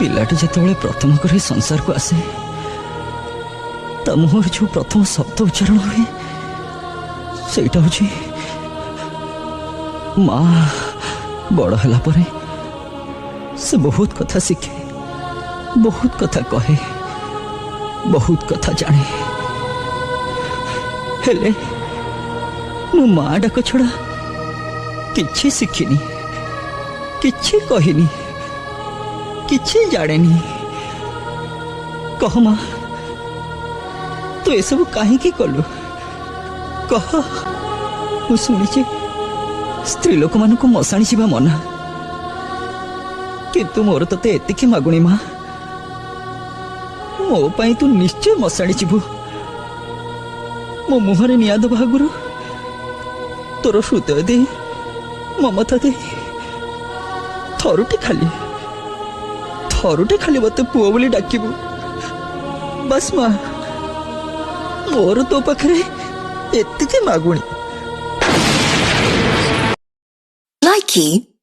पिलाटी जिते प्रथम कर संसार को आसे मुहर जो प्रथम शब्द उच्चारण हुए सेटा हूँ माँ। बड़ है से बहुत कथा शिखे, बहुत कथा कहे, बहुत कथा जाने। हेले मु माँ डाक छड़ा किछि शिखिनी, किछि कहिनी, किछि जानेनी। कह माँ तो ये सब कहीं कलु? कह। मु शुणी स्त्री लोक मान को मशाणी जावा मना, किंतु मोर तते एतिकी मागुणी माँ, मो पाई तू निश्चय मशाणी जीवु। मो मुहरे निया दबा आगुरु तोर हृदय दे ममता दे थरुटे खाली मत पुओ बोली डाकिबु बस माँ। मोर तो पाखरे एतिकी मागुणी। Likey